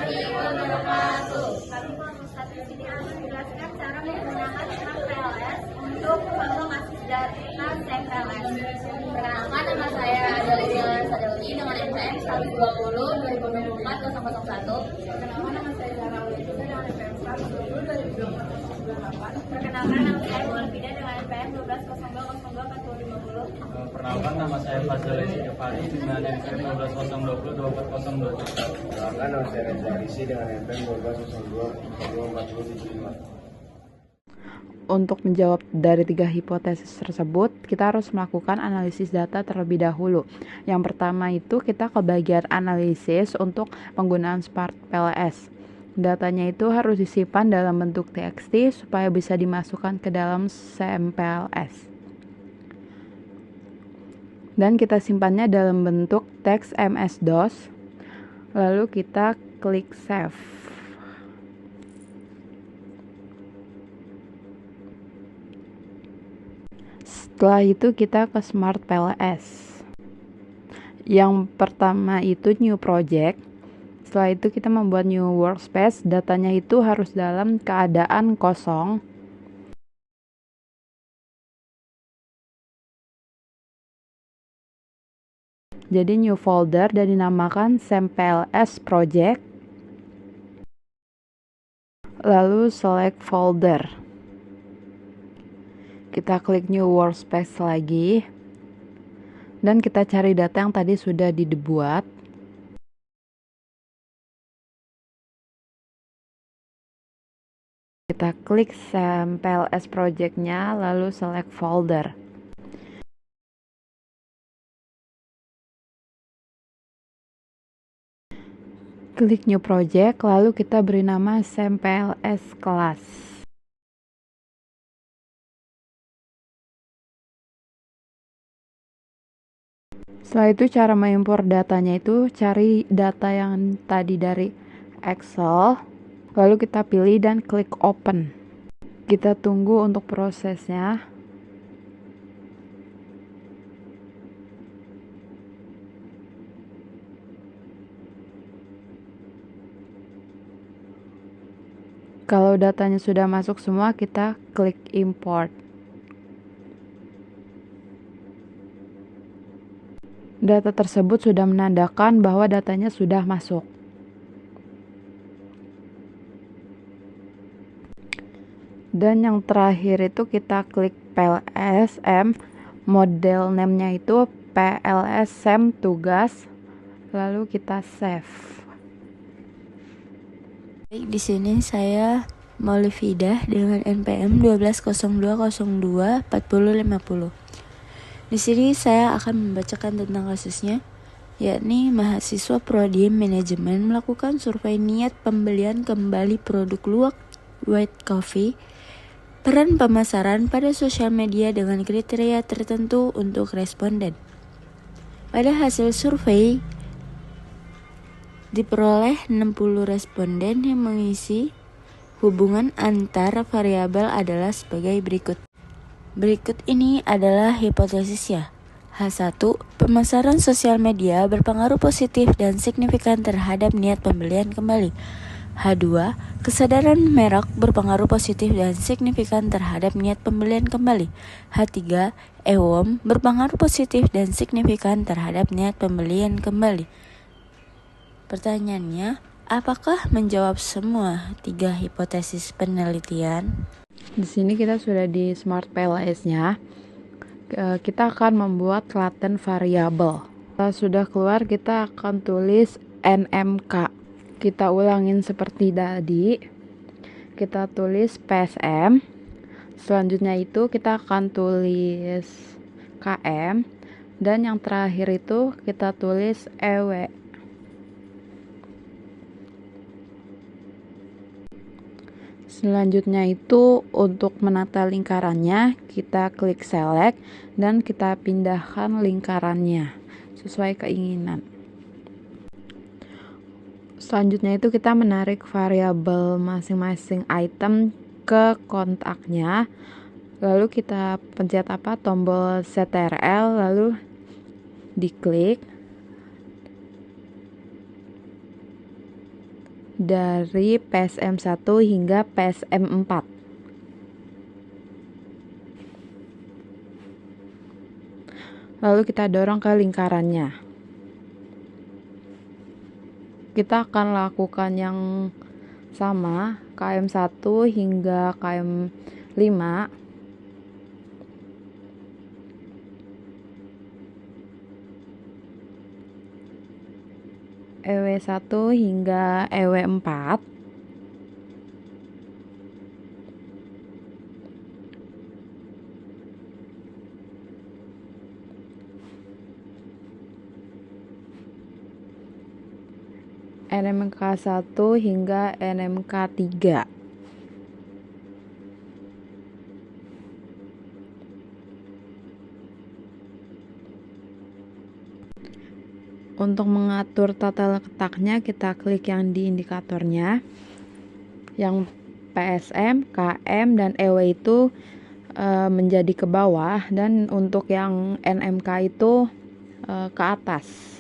wabarakatuh. Kami Ustadz di sini akan menjelaskan cara menggunakan Smart PLS untuk mengakseskan data SMPLS. Perkenalkan, nama saya Adelia Sadelni dengan NPM 120 2024 001. Perkenalkan, nama saya Zara Ulisa dengan NPM 120 2024 098. Perkenalkan, nama saya Mualfida dengan NPM 1202 02 4050. Perkenalkan, nama saya Fazal Jafari dengan NPM 1202 2402. Perkenalkan, nama saya Reza Arisi dengan NPM 1202 4075. Untuk menjawab dari 3 hipotesis tersebut, kita harus melakukan analisis data terlebih dahulu. Yang pertama itu kita ke bagian analisis untuk penggunaan Smart PLS. Datanya itu harus disimpan dalam bentuk TXT supaya bisa dimasukkan ke dalam SMPLS. Dan kita simpannya dalam bentuk teks MS-DOS. Lalu kita klik save. Setelah itu kita ke Smart PLS. Yang pertama itu new project. Setelah itu kita membuat new workspace. Datanya itu harus dalam keadaan kosong. Jadi new folder dan dinamakan SMPLS project. Lalu select folder. Kita klik new workspace lagi. Dan kita cari data yang tadi sudah dibuat. Kita klik SMPLS project-nya lalu select folder. Klik new project lalu kita beri nama SMPLS class. Setelah itu cara mengimpor datanya itu cari data yang tadi dari Excel, lalu kita pilih dan klik open. Kita tunggu untuk prosesnya. Kalau datanya sudah masuk semua, kita klik import. Data tersebut sudah menandakan bahwa datanya sudah masuk. Dan yang terakhir itu kita klik PLSM, model name-nya itu PLSM tugas, lalu kita save. Baik, di sini saya Maulifida dengan NPM 120202 4050. Di sini saya akan membacakan tentang kasusnya, yakni mahasiswa Prodi Manajemen melakukan survei niat pembelian kembali produk luwak white coffee, peran pemasaran pada sosial media dengan kriteria tertentu untuk responden. Pada hasil survei diperoleh 60 responden yang mengisi hubungan antar variabel adalah sebagai berikut. Berikut ini adalah hipotesisnya. H1. Pemasaran sosial media berpengaruh positif dan signifikan terhadap niat pembelian kembali. H2. Kesadaran merek berpengaruh positif dan signifikan terhadap niat pembelian kembali. H3. EWOM berpengaruh positif dan signifikan terhadap niat pembelian kembali. Pertanyaannya, apakah menjawab semua 3 hipotesis penelitian? Di sini kita sudah di Smart PLS-nya. Kita akan membuat latent variable. Setelah sudah keluar, kita akan tulis NMK. Kita ulangin seperti tadi. Kita tulis PSM. Selanjutnya itu kita akan tulis KM. Dan yang terakhir itu kita tulis EW. Selanjutnya itu untuk menata lingkarannya, kita klik select dan kita pindahkan lingkarannya sesuai keinginan. Selanjutnya itu kita menarik variabel masing-masing item ke kontaknya. Lalu kita pencet tombol CTRL lalu diklik. dari PSM 1 hingga PSM 4. Lalu kita dorong ke lingkarannya. Kita akan lakukan yang sama, KM 1 hingga KM 5. EW 1 hingga EW 4. NMK 1 hingga NMK 3. Untuk mengatur tata letaknya, kita klik yang di indikatornya. Yang PSM, KM, dan EW itu menjadi ke bawah, dan untuk yang NMK itu ke atas.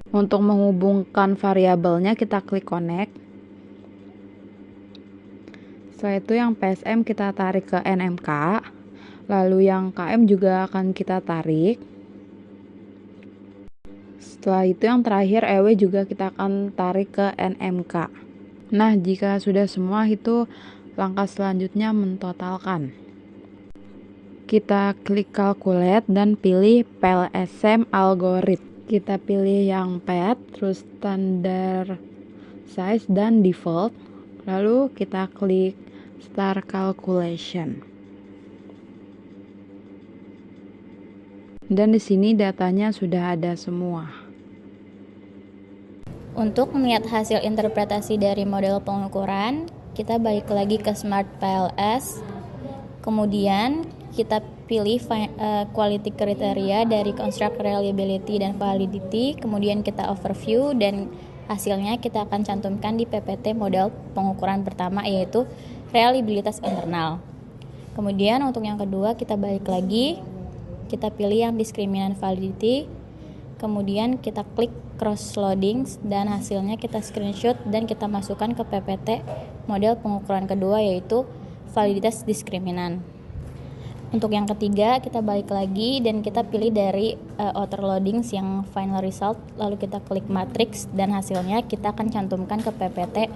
Untuk menghubungkan variabelnya, kita klik connect. Setelah itu yang PSM kita tarik ke NMK, lalu yang KM juga akan kita tarik. Setelah itu yang terakhir EW juga kita akan tarik ke NMK. Nah, jika sudah semua, itu langkah selanjutnya mentotalkan. Kita klik calculate dan pilih PLSM algorithm. Kita pilih yang path, terus standard size dan default. Lalu kita klik start calculation. Dan di sini datanya sudah ada semua. Untuk melihat hasil interpretasi dari model pengukuran, kita balik lagi ke Smart PLS. Kemudian kita pilih quality criteria dari construct, reliability, dan validity. Kemudian kita overview dan hasilnya kita akan cantumkan di PPT model pengukuran pertama, yaitu reliabilitas internal. Kemudian untuk yang kedua kita balik lagi, kita pilih yang discriminant validity. Kemudian kita klik cross loading dan hasilnya kita screenshot dan kita masukkan ke PPT model pengukuran kedua, yaitu validitas diskriminan. Untuk yang ketiga kita balik lagi dan kita pilih dari outer loadings yang final result, lalu kita klik matrix dan hasilnya kita akan cantumkan ke PPT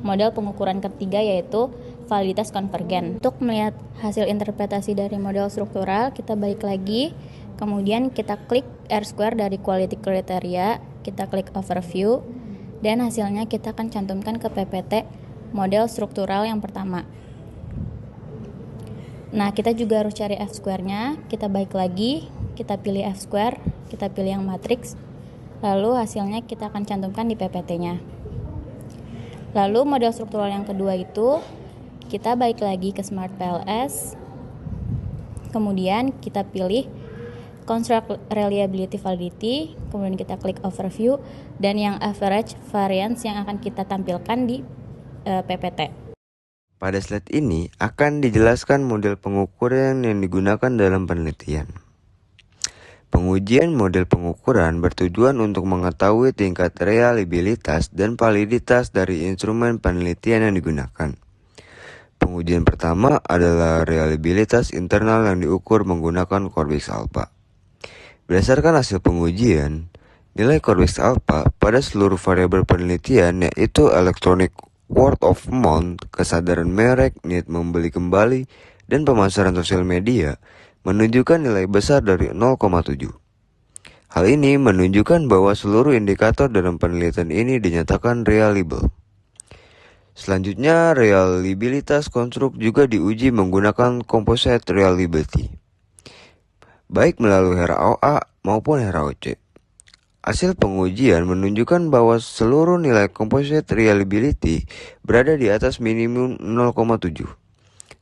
model pengukuran ketiga, yaitu validitas konvergen. Untuk melihat hasil interpretasi dari model struktural, kita balik lagi, kemudian kita klik R-square dari quality criteria, kita klik overview dan hasilnya kita akan cantumkan ke PPT model struktural yang pertama. Nah, kita juga harus cari F-square-nya. Kita balik lagi, kita pilih F-square, kita pilih yang matrix, lalu hasilnya kita akan cantumkan di PPT-nya. Lalu model struktural yang kedua itu, kita balik lagi ke Smart PLS, kemudian kita pilih construct reliability validity, kemudian kita klik overview, dan yang average variance yang akan kita tampilkan di PPT. Pada slide ini akan dijelaskan model pengukuran yang digunakan dalam penelitian. Pengujian model pengukuran bertujuan untuk mengetahui tingkat reliabilitas dan validitas dari instrumen penelitian yang digunakan. Pengujian pertama adalah reliabilitas internal yang diukur menggunakan Corbix Alpha. Berdasarkan hasil pengujian, nilai Corbix Alpha pada seluruh variabel penelitian, yaitu electronic word of mouth, kesadaran merek, niat membeli kembali, dan pemasaran sosial media, menunjukkan nilai besar dari 0,7. Hal ini menunjukkan bahwa seluruh indikator dalam penelitian ini dinyatakan reliable. Selanjutnya, reliabilitas konstruk juga diuji menggunakan composite reliability, baik melalui HRA maupun HROC. Hasil pengujian menunjukkan bahwa seluruh nilai composite reliability berada di atas minimum 0,7,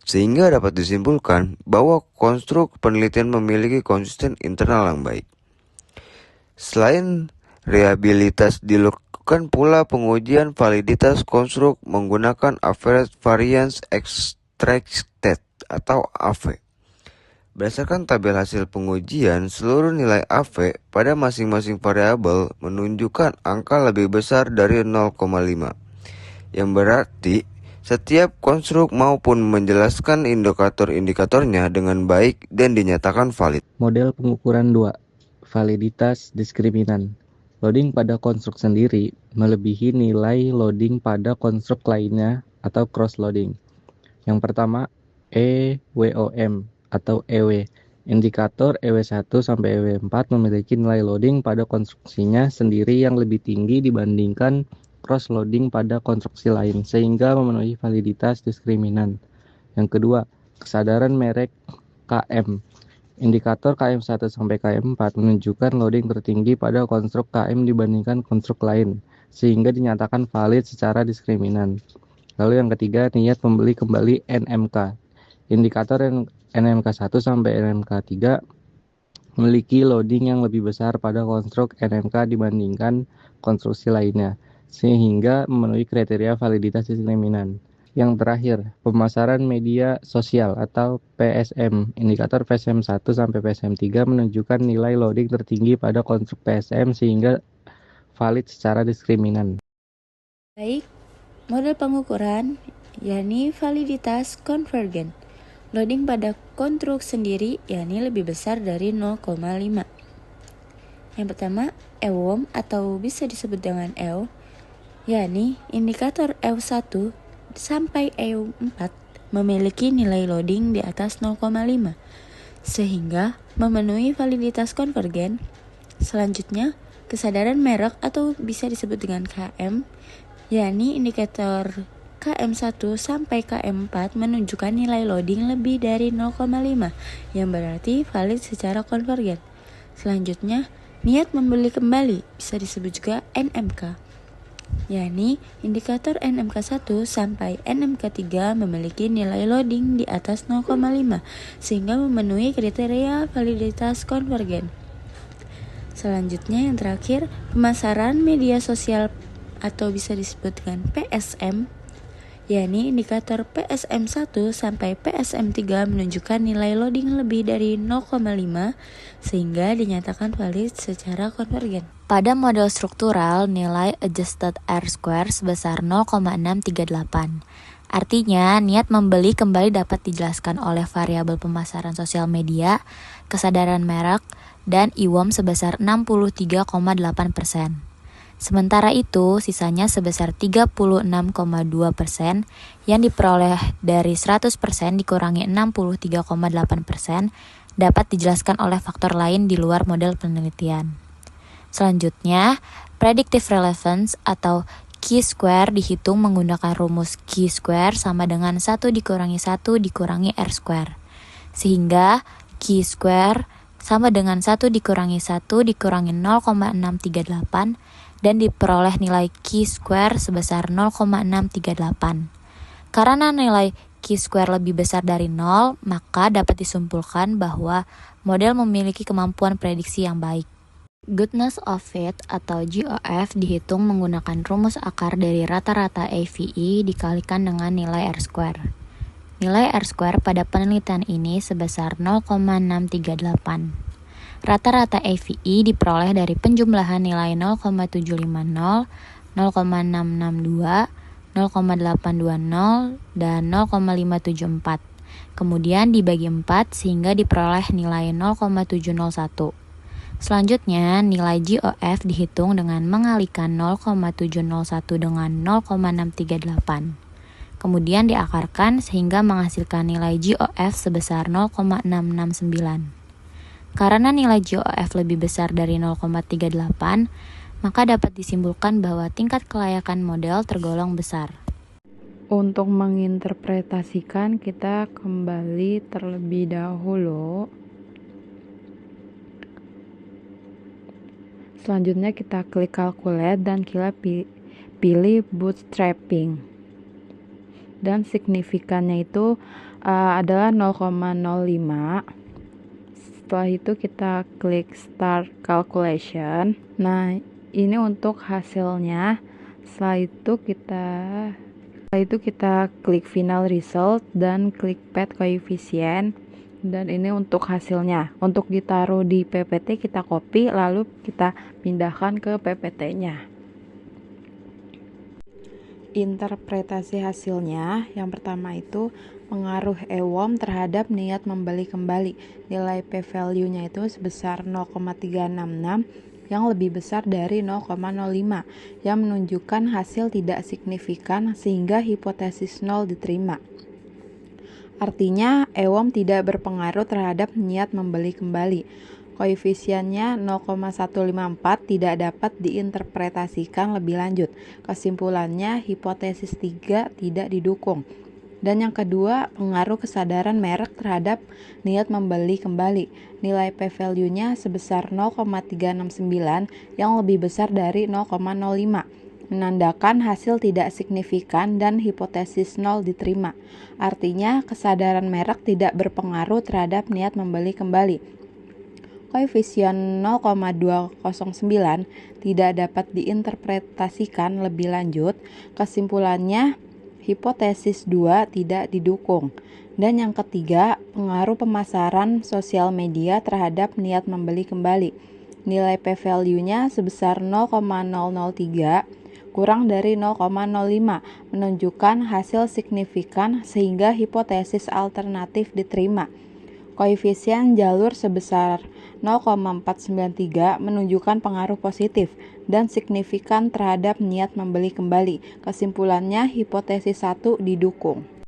sehingga dapat disimpulkan bahwa konstruk penelitian memiliki konsisten internal yang baik. Selain reliabilitas, dilakukan pula pengujian validitas konstruk menggunakan average variance extracted atau AV. Berdasarkan tabel hasil pengujian, seluruh nilai AV pada masing-masing variabel menunjukkan angka lebih besar dari 0,5, yang berarti setiap konstruk maupun menjelaskan indikator-indikatornya dengan baik dan dinyatakan valid. Model pengukuran 2. Validitas diskriminan. Loading pada konstruk sendiri melebihi nilai loading pada konstruk lainnya atau cross-loading. Yang pertama, EWOM atau EW. Indikator EW1 sampai EW4 memiliki nilai loading pada konstruksinya sendiri yang lebih tinggi dibandingkan cross-loading pada konstruksi lain, sehingga memenuhi validitas diskriminan. Yang kedua, kesadaran merek KM. Indikator KM1 sampai KM4 menunjukkan loading tertinggi pada konstruk KM dibandingkan konstruk lain, sehingga dinyatakan valid secara diskriminan. Lalu yang ketiga, niat membeli kembali NMK. Indikator NMK1 sampai NMK3 memiliki loading yang lebih besar pada konstruk NMK dibandingkan konstruksi lainnya, sehingga memenuhi kriteria validitas diskriminan. Yang terakhir, pemasaran media sosial atau PSM. Indikator PSM1 sampai PSM3 menunjukkan nilai loading tertinggi pada konstruk PSM sehingga valid secara diskriminan. Baik, model pengukuran yakni validitas konvergen. Loading pada konstruk sendiri yakni lebih besar dari 0,5. Yang pertama, EWOM atau bisa disebut dengan EW, yakni indikator EW1 sampai EW4 memiliki nilai loading di atas 0,5 sehingga memenuhi validitas konvergen. Selanjutnya, kesadaran merek atau bisa disebut dengan KM, yakni indikator KM1 sampai KM4 menunjukkan nilai loading lebih dari 0,5 yang berarti valid secara konvergen. Selanjutnya, niat membeli kembali bisa disebut juga NMK, yakni indikator NMK1 sampai NMK3 memiliki nilai loading di atas 0,5 sehingga memenuhi kriteria validitas konvergen. Selanjutnya yang terakhir, pemasaran media sosial atau bisa disebut dengan PSM, yakni indikator PSM1 sampai PSM3 menunjukkan nilai loading lebih dari 0,5 sehingga dinyatakan valid secara konvergen. Pada model struktural, nilai adjusted R-square sebesar 0,638. Artinya, niat membeli kembali dapat dijelaskan oleh variabel pemasaran sosial media, kesadaran merek, dan IWOM sebesar 63,8%. Sementara itu, sisanya sebesar 36,2% yang diperoleh dari 100% dikurangi 63,8% dapat dijelaskan oleh faktor lain di luar model penelitian. Selanjutnya, predictive relevance atau chi-square dihitung menggunakan rumus chi-square sama dengan 1 dikurangi 1 dikurangi R-square. Sehingga chi-square sama dengan 1 dikurangi 1 dikurangi 0,638 dan diperoleh nilai chi-square sebesar 0,638. Karena nilai chi-square lebih besar dari 0, maka dapat disimpulkan bahwa model memiliki kemampuan prediksi yang baik. Goodness of fit atau GOF dihitung menggunakan rumus akar dari rata-rata AVE dikalikan dengan nilai R-square. Nilai R-square pada penelitian ini sebesar 0,638. Rata-rata AVE diperoleh dari penjumlahan nilai 0,750, 0,662, 0,820, dan 0,574. Kemudian dibagi 4 sehingga diperoleh nilai 0,701. Selanjutnya, nilai GOF dihitung dengan mengalikan 0,701 dengan 0,638. Kemudian diakarkan sehingga menghasilkan nilai GOF sebesar 0,669. Karena nilai GOF lebih besar dari 0,38, maka dapat disimpulkan bahwa tingkat kelayakan model tergolong besar. Untuk menginterpretasikan, kita kembali terlebih dahulu. Selanjutnya kita klik calculate dan kita pilih bootstrapping. Dan signifikannya itu adalah 0,05. Setelah itu kita klik start calculation. Nah, ini untuk hasilnya. Setelah itu kita klik final result dan klik pad coefficient Dan ini untuk hasilnya. Untuk ditaruh di PPT kita copy lalu kita pindahkan ke PPT-nya. Interpretasi hasilnya, yang pertama itu pengaruh EWOM terhadap niat membeli kembali. Nilai p-value-nya itu sebesar 0,366 yang lebih besar dari 0,05 yang menunjukkan hasil tidak signifikan sehingga hipotesis 0 diterima. Artinya, EWOM tidak berpengaruh terhadap niat membeli kembali. Koefisiennya 0,154 tidak dapat diinterpretasikan lebih lanjut. Kesimpulannya, hipotesis 3 tidak didukung. Dan yang kedua, pengaruh kesadaran merek terhadap niat membeli kembali. Nilai p-value-nya sebesar 0,369 yang lebih besar dari 0,05. Menandakan hasil tidak signifikan dan hipotesis 0 diterima. Artinya, kesadaran merek tidak berpengaruh terhadap niat membeli kembali. Koefisien 0,209 tidak dapat diinterpretasikan lebih lanjut. Kesimpulannya, hipotesis 2 tidak didukung. Dan yang ketiga, pengaruh pemasaran sosial media terhadap niat membeli kembali. Nilai p-value-nya sebesar 0,003 kurang dari 0,05 menunjukkan hasil signifikan sehingga hipotesis alternatif diterima. Koefisien jalur sebesar 0,493 menunjukkan pengaruh positif dan signifikan terhadap niat membeli kembali. Kesimpulannya, hipotesis 1 didukung.